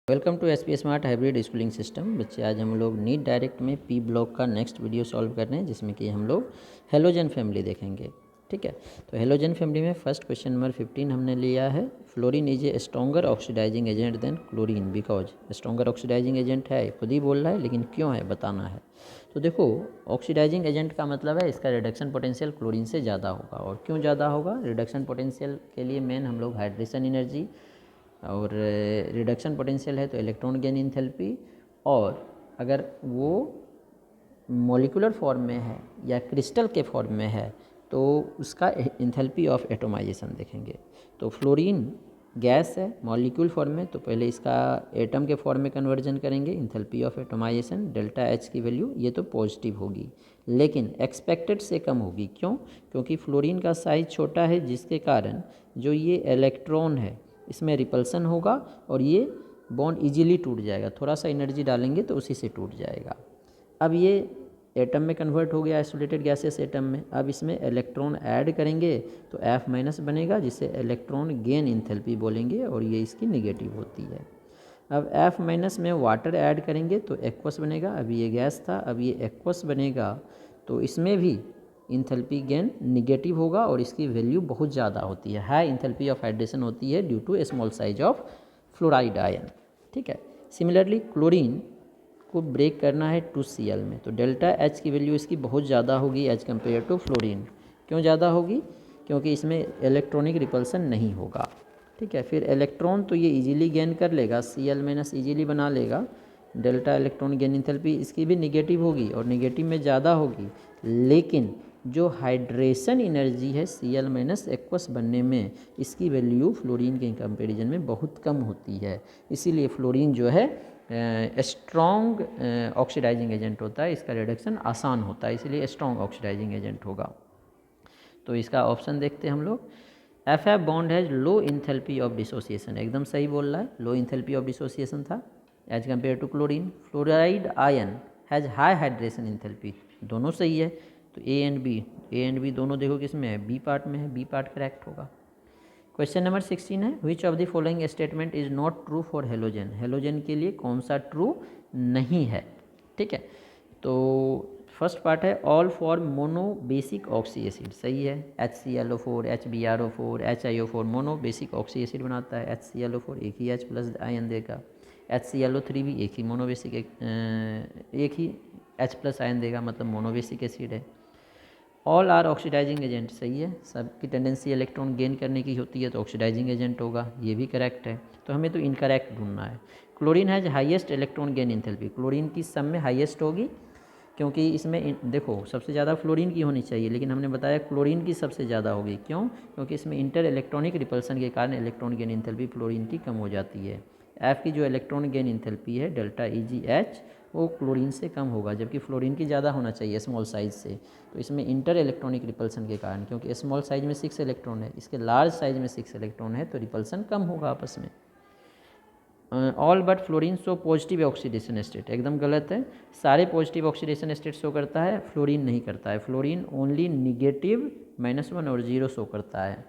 Welcome to S smart hybrid schooling system. बच्चे आज हम लोग नीट डायरेक्ट में पी ब्लॉक का नेक्स्ट वीडियो सॉल्व कर रहे हैं, जिसमें कि हम लोग हेलोजन फैमिली देखेंगे। ठीक है, तो हेलोजन फैमिली में फर्स्ट क्वेश्चन नंबर 15 हमने लिया है। Fluorine is a stronger oxidising agent than chlorine because stronger oxidising agent है, खुद ही बोल रहा है, लेकिन क्यों है बताना है। तो देखो, ऑक्सीडाइजिंग एजेंट का मतलब है इसका रिडक्शन पोटेंशियल क्लोरीन से ज़्यादा होगा। और क्यों ज़्यादा होगा? रिडक्शन पोटेंशियल के लिए मेन हम लोग हाइड्रेशन एनर्जी, और रिडक्शन पोटेंशियल है तो इलेक्ट्रॉन गेन इंथैल्पी, और अगर वो मॉलिक्यूलर फॉर्म में है या क्रिस्टल के फॉर्म में है तो उसका इंथैल्पी ऑफ एटोमाइजेशन देखेंगे। तो फ्लोरीन गैस है मॉलिक्यूल फॉर्म में, तो पहले इसका एटम के फॉर्म में कन्वर्जन करेंगे। Enthalpy of atomization delta H की वैल्यू ये तो पॉजिटिव होगी, लेकिन एक्सपेक्टेड से कम होगी। क्यों? क्योंकि फ्लोरीन का साइज छोटा है, जिसके कारण जो ये इलेक्ट्रॉन है इसमें रिपल्सन होगा और ये बॉन्ड इजीली टूट जाएगा। थोड़ा सा एनर्जी डालेंगे तो उसी से टूट जाएगा। अब ये एटम में कन्वर्ट हो गया आइसोलेटेड गैसेस एटम में। अब इसमें इलेक्ट्रॉन ऐड करेंगे तो F माइनस बनेगा, जिसे इलेक्ट्रॉन गेन इंथैल्पी बोलेंगे, और ये इसकी निगेटिव होती है। अब F माइनस में वाटर ऐड करेंगे तो एक्वस बनेगा। अभी ये गैस था, अब ये एक्वस बनेगा, तो इसमें भी इंथैल्पी गेन निगेटिव होगा और इसकी वैल्यू बहुत ज़्यादा होती है। हाई इंथैल्पी ऑफ हाइड्रेशन होती है due to small size of fluoride ion. ठीक है, सिमिलरली क्लोरीन को ब्रेक करना है 2Cl में, तो डेल्टा H की वैल्यू इसकी बहुत ज़्यादा होगी एज कम्पेयर टू फ्लोरीन। क्यों ज़्यादा होगी? क्योंकि इसमें इलेक्ट्रॉनिक रिपल्सन नहीं होगा। ठीक है, फिर इलेक्ट्रॉन तो ये इजीली गेन कर लेगा, Cl माइनस इजीली बना लेगा। डेल्टा इलेक्ट्रॉन गेन इंथैल्पी इसकी भी निगेटिव होगी और निगेटिव में ज़्यादा होगी, लेकिन जो हाइड्रेशन एनर्जी है Cl माइनस एक्वस बनने में, इसकी वैल्यू फ्लोरीन के कंपैरिजन में बहुत कम होती है। इसीलिए फ्लोरीन जो है स्ट्रॉन्ग ऑक्सीडाइजिंग एजेंट होता है, इसका रिडक्शन आसान होता है, इसीलिए स्ट्रॉन्ग ऑक्सीडाइजिंग एजेंट होगा। तो इसका ऑप्शन देखते हैं हम लोग। F bond has low enthalpy of dissociation, एकदम सही बोल रहा है, लो इंथैल्पी ऑफ डिसोसिएशन था as compare to chlorine. Fluoride ion has high hydration enthalpy, दोनों सही है। तो ए एंड बी दोनों देखो किस में है, बी पार्ट में है, बी पार्ट करेक्ट होगा। क्वेश्चन नंबर 16 है, which of the following statement is not true for halogen. Halogen के लिए कौन सा ट्रू नहीं है? ठीक है, तो फर्स्ट पार्ट है all for mono basic oxy acid, सही है। HClO4, HbRO4, HiO4 mono basic oxy acid बनाता है। HClO4 एक ही H प्लस आयन देगा, HClO3 भी एक ही मोनो बेसिक एक ही H प्लस आयन देगा, मतलब मोनो बेसिक एसिड है। ऑल आर ऑक्सीडाइजिंग एजेंट, सही है, सबकी टेंडेंसी इलेक्ट्रॉन गेन करने की होती है, तो ऑक्सीडाइजिंग एजेंट होगा, ये भी करेक्ट है। तो हमें तो इनकरेक्ट ढूंढना है। Chlorine has highest electron gain enthalpy, chlorine की सब में हाईएस्ट होगी, क्योंकि इसमें देखो सबसे ज़्यादा फ्लोरीन की होनी चाहिए, लेकिन हमने बताया क्लोरीन की सबसे ज़्यादा होगी। क्यों? क्योंकि इसमें इंटर इलेक्ट्रॉनिक रिपल्सन के कारण इलेक्ट्रॉन गेन इंथैल्पी फ्लोरीन की कम हो जाती है। F की जो इलेक्ट्रॉन गेन इंथैल्पी है डेल्टा EgH, वो क्लोरीन से कम होगा, जबकि फ्लोरीन की ज़्यादा होना चाहिए स्मॉल साइज से। तो इसमें इंटर इलेक्ट्रॉनिक रिपल्सन के कारण, क्योंकि स्मॉल साइज में 6 इलेक्ट्रॉन है, इसके लार्ज साइज में 6 इलेक्ट्रॉन है, तो रिपल्सन कम होगा आपस में। All but fluorine show positive oxidation state, एकदम गलत है। सारे पॉजिटिव ऑक्सीडेशन स्टेट शो करता है, फ्लोरीन नहीं करता है। फ्लोरीन ओनली निगेटिव -1 और 0 शो करता है।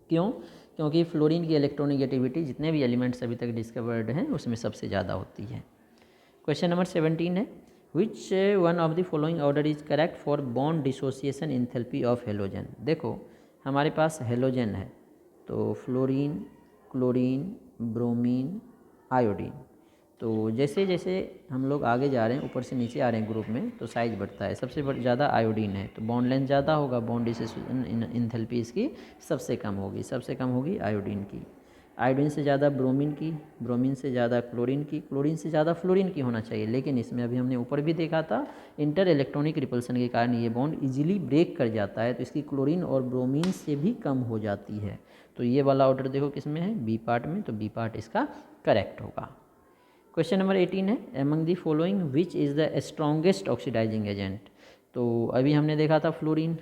क्यों? क्योंकि फ्लोरीन की इलेक्ट्रोनिगेटिविटी जितने भी एलिमेंट्स अभी तक डिस्कवर्ड हैं उसमें सबसे ज़्यादा होती है। क्वेश्चन नंबर 17 है, विच one of the following order is correct for bond dissociation enthalpy of halogen. देखो हमारे पास हेलोजन है, तो फ्लोरीन, क्लोरीन, ब्रोमीन, आयोडीन। तो जैसे जैसे हम लोग आगे जा रहे हैं, ऊपर से नीचे आ रहे हैं ग्रुप में, तो साइज बढ़ता है। सबसे ज़्यादा आयोडीन है, तो बॉन्ड लेंथ ज़्यादा होगा, बॉन्ड डिसोसिएशन इंथैल्पी इसकी सबसे कम होगी, सबसे कम होगी आयोडीन की। आयोडीन से ज़्यादा ब्रोमीन की, ब्रोमीन से ज़्यादा क्लोरीन की, क्लोरीन से ज़्यादा फ्लोरीन की होना चाहिए, लेकिन इसमें अभी हमने ऊपर भी देखा था इंटर इलेक्ट्रॉनिक रिपल्सन के कारण ये बॉन्ड इजीली ब्रेक कर जाता है, तो इसकी क्लोरीन और ब्रोमीन से भी कम हो जाती है। तो ये वाला ऑर्डर देखो किस में है, बी पार्ट में, तो बी पार्ट इसका करेक्ट होगा। क्वेश्चन नंबर 18 है, among the following which is the strongest oxidising agent. तो अभी हमने देखा था फ्लोरीन,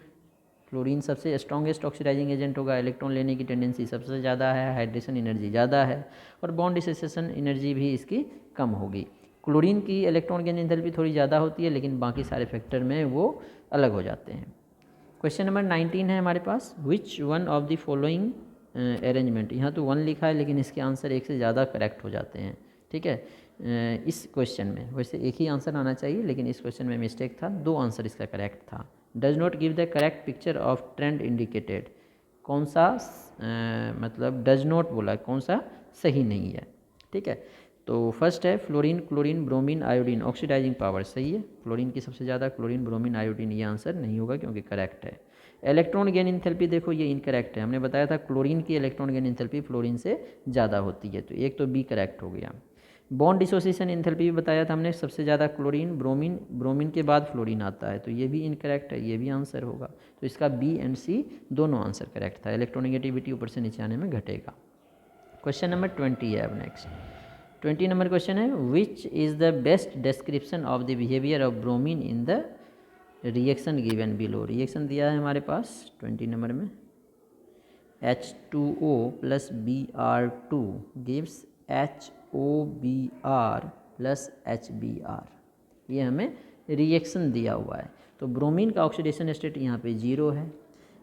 फ्लोरीन सबसे स्ट्रॉन्गेस्ट ऑक्सीडाइजिंग एजेंट होगा, इलेक्ट्रॉन लेने की टेंडेंसी सबसे ज़्यादा है, हाइड्रेशन एनर्जी ज़्यादा है, और बॉन्ड डिसोसिएशन एनर्जी भी इसकी कम होगी। क्लोरीन की इलेक्ट्रॉन गेन एंथैल्पी थोड़ी ज़्यादा होती है, लेकिन बाकी सारे फैक्टर में वो अलग हो जाते हैं। क्वेश्चन नंबर 19 है हमारे पास, which one of the following arrangement, यहाँ तो 1 लिखा है, लेकिन इसके आंसर एक से ज़्यादा करेक्ट हो जाते हैं। ठीक है। इस क्वेश्चन में वैसे एक ही आंसर आना चाहिए, लेकिन इस क्वेश्चन में मिस्टेक था, 2 आंसर इसका करेक्ट था। Does not give the correct picture of trend indicated, कौन सा मतलब डज नॉट बोला, कौन सा सही नहीं है, ठीक है। तो फर्स्ट है fluorine, chlorine, bromine, iodine, oxidising power सही है, फ्लोरीन की सबसे ज़्यादा, क्लोरीन, ब्रोमीन, आयोडीन, ये आंसर नहीं होगा क्योंकि करेक्ट है। इलेक्ट्रॉन गेन इंथैल्पी देखो ये इनकरेक्ट है, हमने बताया था क्लोरीन की इलेक्ट्रॉन गेन इंथैल्पी फ्लोरीन से ज़्यादा होती है, तो एक तो बी करेक्ट हो गया। बॉन्ड डिसोसिएशन इंथैल्पी भी बताया था हमने, सबसे ज़्यादा क्लोरीन, ब्रोमीन, ब्रोमीन के बाद फ्लोरीन आता है, तो ये भी इनकरेक्ट है, ये भी आंसर होगा। तो इसका बी एंड सी दोनों आंसर करेक्ट था। इलेक्ट्रोनेगेटिविटी ऊपर से नीचे आने में घटेगा। क्वेश्चन नंबर 20 है अब नेक्स्ट। 20 नंबर क्वेश्चन है, विच is the best description of the behaviour of bromine in the reaction given below. Reaction दिया है हमारे पास 20 नंबर में, H2O plus Br2 gives HOBr plus HBr, ये हमें रिएक्शन दिया हुआ है। तो ब्रोमीन का ऑक्सीडेशन स्टेट यहाँ पे 0 है,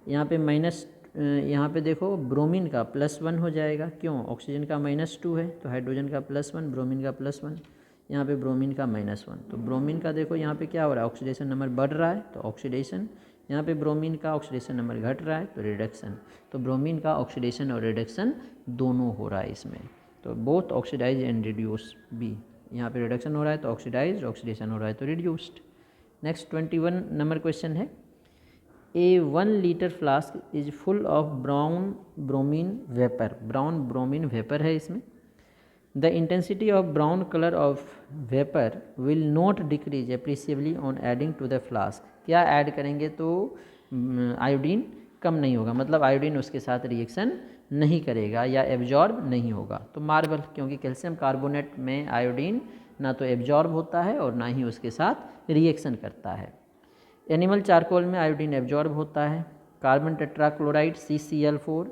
यहाँ पे माइनस, यहाँ पे देखो ब्रोमीन का +1 हो जाएगा, क्यों, ऑक्सीजन का -2 है, तो हाइड्रोजन का +1, ब्रोमीन का +1, यहाँ पे ब्रोमीन का -1, तो ब्रोमीन का देखो यहाँ पे क्या हो रहा है, ऑक्सीडेशन नंबर बढ़ रहा है तो ऑक्सीडेशन, यहाँ पे ब्रोमीन का ऑक्सीडेशन नंबर घट रहा है तो रिडक्शन। तो ब्रोमीन का ऑक्सीडेशन और रिडक्शन दोनों हो रहा है इसमें, तो both oxidise and reduce B, यहाँ पे रिडक्शन हो रहा है तो ऑक्सीडाइज, ऑक्सीडेशन हो रहा है तो रिड्यूस्ड। नेक्स्ट 21 नंबर क्वेश्चन है, a 1 litre flask is full of brown bromine vapour, brown bromine vapour है इसमें। The intensity of brown colour of vapour will not decrease appreciably on adding to the flask, क्या add करेंगे तो iodine कम नहीं होगा, मतलब iodine उसके साथ रिएक्शन नहीं करेगा या एब्जॉर्ब नहीं होगा। तो मार्बल, क्योंकि कैल्शियम कार्बोनेट में आयोडीन ना तो एब्जॉर्ब होता है और ना ही उसके साथ रिएक्शन करता है। एनिमल चारकोल में आयोडीन एब्जॉर्ब होता है। कार्बन टेट्राक्लोराइड CCl4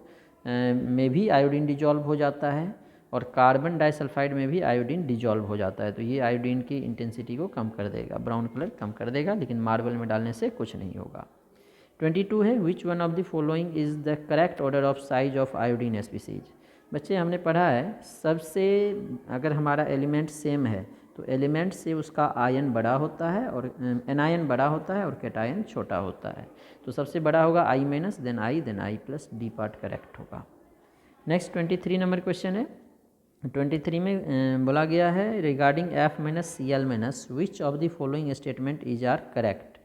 में भी आयोडीन डिजॉल्व हो जाता है, और कार्बन डाइसल्फाइड में भी आयोडीन डिजॉल्व हो जाता है, तो ये आयोडीन की इंटेंसिटी को कम कर देगा, ब्राउन कलर कम कर देगा, लेकिन मार्बल में डालने से कुछ नहीं होगा। 22 है, विच one of the following is the correct order of size of iodine species. बच्चे हमने पढ़ा है सबसे, अगर हमारा एलिमेंट सेम है तो एलिमेंट से उसका आयन बड़ा होता है और एनायन बड़ा होता है और कैटायन छोटा होता है, तो सबसे बड़ा होगा I-, then I, then I plus, D part correct होगा। नेक्स्ट 23 नंबर क्वेश्चन है। 23 में बोला गया है, regarding F-Cl- which of the following statement is are correct.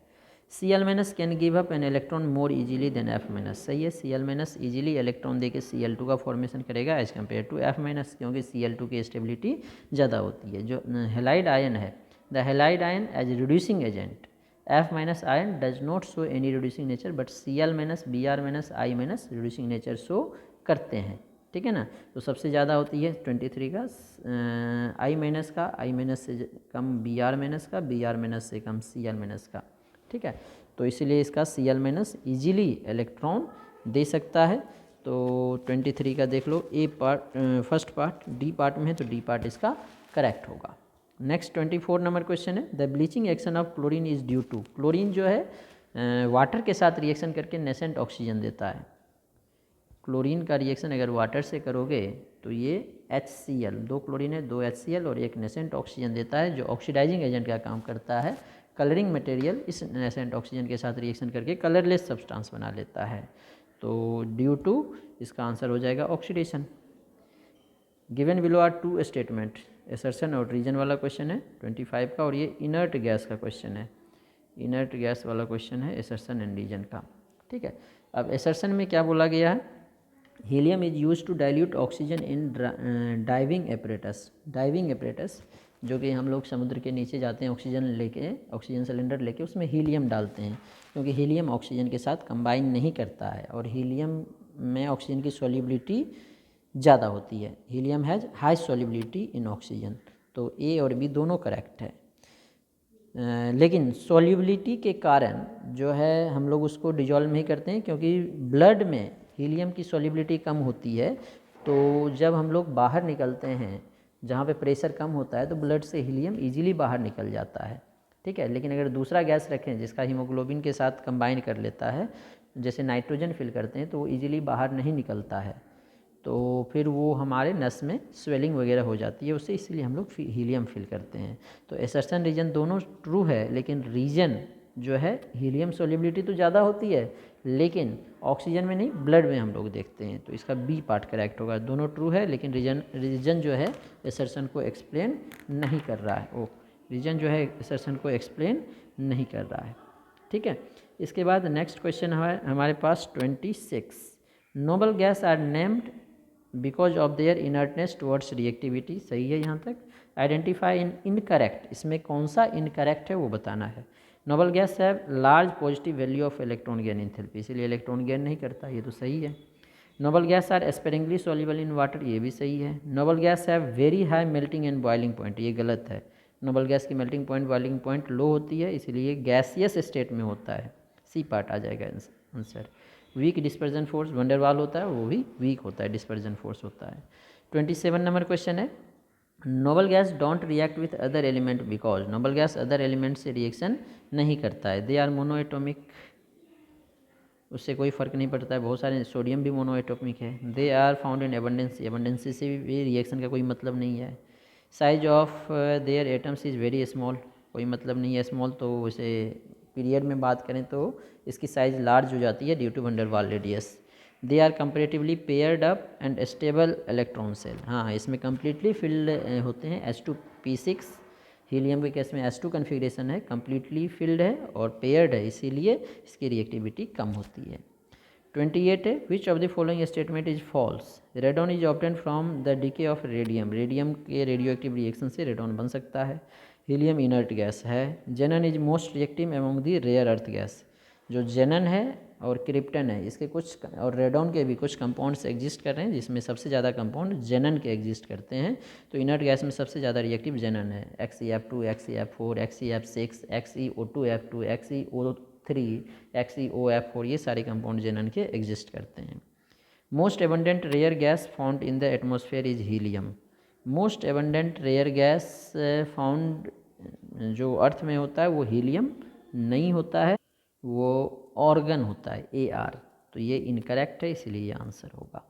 Cl- can give up an electron more easily than F-, सही है, Cl- easily electron देके Cl2 का फॉर्मेशन करेगा एज कम्पेयर टू F-, क्योंकि Cl2 की स्टेबिलिटी ज़्यादा होती है। जो हेलाइड आयन है, the halide ion as reducing agent, F- ion does not show any reducing nature, but Cl-, Br-, I- reducing nature show करते हैं, ठीक है ना। तो सबसे ज़्यादा होती है 23 का I- का, I- से कम Br- का, Br- से कम Cl- का, ठीक है। तो इसीलिए इसका Cl- ईजिली इलेक्ट्रॉन दे सकता है। तो 23 का देख लो, A part first part, D part में है तो डी पार्ट इसका करेक्ट होगा। नेक्स्ट 24 नंबर क्वेश्चन है, the bleaching action of chlorine is due to, chlorine जो है वाटर के साथ रिएक्शन करके नेसेंट ऑक्सीजन देता है। क्लोरीन का रिएक्शन अगर वाटर से करोगे तो ये HCl, 2 क्लोरीन है, 2 HCl और एक नेसेंट ऑक्सीजन देता है, जो ऑक्सीडाइजिंग एजेंट का काम करता है। कलरिंग मटेरियल इस नेसेंट ऑक्सीजन के साथ रिएक्शन करके कलरलेस सब्सटेंस बना लेता है। तो ड्यू टू इसका आंसर हो जाएगा oxidation. Given below are 2 statement, assertion और रीजन वाला क्वेश्चन है 25 का, और ये इनर्ट गैस का क्वेश्चन है, इनर्ट गैस वाला क्वेश्चन है एसर्शन एंड रीजन का, ठीक है। अब एसर्शन में क्या बोला गया है, helium is use to dilute oxygen in diving apparatus, diving apparatus जो कि हम लोग समुद्र के नीचे जाते हैं ऑक्सीजन लेके, ऑक्सीजन सिलेंडर लेके उसमें हीलियम डालते हैं, क्योंकि हीलियम ऑक्सीजन के साथ कंबाइन नहीं करता है, और हीलियम में ऑक्सीजन की सॉल्युबिलिटी ज़्यादा होती है, helium has high solubility in oxygen, तो ए और बी दोनों करेक्ट है। लेकिन सॉल्युबिलिटी के कारण जो है हम लोग उसको डिजॉल्व नहीं करते हैं, क्योंकि ब्लड में हीलियम की सॉल्युबिलिटी कम होती है, तो जब हम लोग बाहर निकलते हैं जहाँ पे प्रेशर कम होता है तो ब्लड से हीलियम इजीली बाहर निकल जाता है, ठीक है। लेकिन अगर दूसरा गैस रखें जिसका हीमोग्लोबिन के साथ कंबाइन कर लेता है, जैसे नाइट्रोजन फिल करते हैं, तो वो ईजिली बाहर नहीं निकलता है, तो फिर वो हमारे नस में स्वेलिंग वगैरह हो जाती है उससे, इसलिए हम लोग हीलियम फील करते हैं। तो एसर्शन रीजन दोनों ट्रू है, लेकिन रीजन जो है हीलियम सोल्युबिलिटी तो ज़्यादा होती है, लेकिन ऑक्सीजन में नहीं, ब्लड में हम लोग देखते हैं। तो इसका बी पार्ट करेक्ट होगा। दोनों ट्रू है, लेकिन रीजन जो है एसर्शन को एक्सप्लेन नहीं कर रहा है। रीजन जो है एसर्शन को एक्सप्लेन नहीं कर रहा है। ठीक है, इसके बाद नेक्स्ट क्वेश्चन है हमारे पास 26। Noble gas are named because of their inertness towards reactivity. सही है यहाँ तक। आइडेंटिफाई इन इनकरेक्ट, इसमें कौन सा इनकरेक्ट है वो बताना है। Noble gas have large positive value of electron gain enthalpy, इसीलिए इलेक्ट्रॉन गेन नहीं करता, ये तो सही है। Noble gas are sparingly soluble in water, ये भी सही है। Noble gas have very high melting and boiling point, ये गलत है। नोबल गैस की melting point boiling point low होती है, इसीलिए गैसियस स्टेट में होता है। सी पार्ट आ जाएगा answer. Weak dispersion force van der Waals होता है, वो भी वीक होता है, डिस्पर्जन फोर्स होता है। 27 नंबर क्वेश्चन है, noble gas don't react with other element because. Noble gas other element से रिएक्शन नहीं करता है। दे आर मोनो एटोमिक, उससे कोई फ़र्क नहीं पड़ता है। बहुत सारे सोडियम भी मोनो एटोमिक है। दे आर फाउंड इन एबंडेंसी, एबंडेंसी से भी रिएक्शन का कोई मतलब नहीं है। Size of their atoms is very small, कोई मतलब नहीं है स्मॉल, तो उसे पीरियड में बात करें तो इसकी साइज़ लार्ज हो जाती है due to van der Waals radius. They are comparatively paired up and stable electron shell, हाँ इसमें कम्प्लीटली फिल्ड होते हैं। H2P6 हीलियम के केस में S2 कन्फिग्रेशन है, कम्प्लीटली फिल्ड है और पेयर्ड है, इसीलिए इसकी रिएक्टिविटी कम होती है। 28 है, which of the following statement is false. Radon is obtain from the decay of radium, radium के रेडियो एक्टिव रिएक्शन से रेडॉन बन सकता है। हीलियम इनर्ट गैस है। Xenon is most reactive among the rare earth gas, जो xenon है और krypton है, इसके कुछ और रेडॉन के भी कुछ कंपाउंड्स एग्जिस्ट कर रहे हैं, जिसमें सबसे ज़्यादा कंपाउंड जेनन के एग्जिस्ट करते हैं। तो इनर्ट गैस में सबसे ज़्यादा रिएक्टिव जेनन है। XeF2, XeF4, XeF6, XeO2F2, XeO3, XeOF4, ये सारे कंपाउंड जेनन के एग्जिस्ट करते हैं। Most abundant rare gas found in the atmosphere is helium. Most abundant rare gas found जो अर्थ में होता है वो हीलियम नहीं होता है, वो ऑर्गन होता है AR। तो ये इनकरेक्ट है, इसलिए ये आंसर होगा।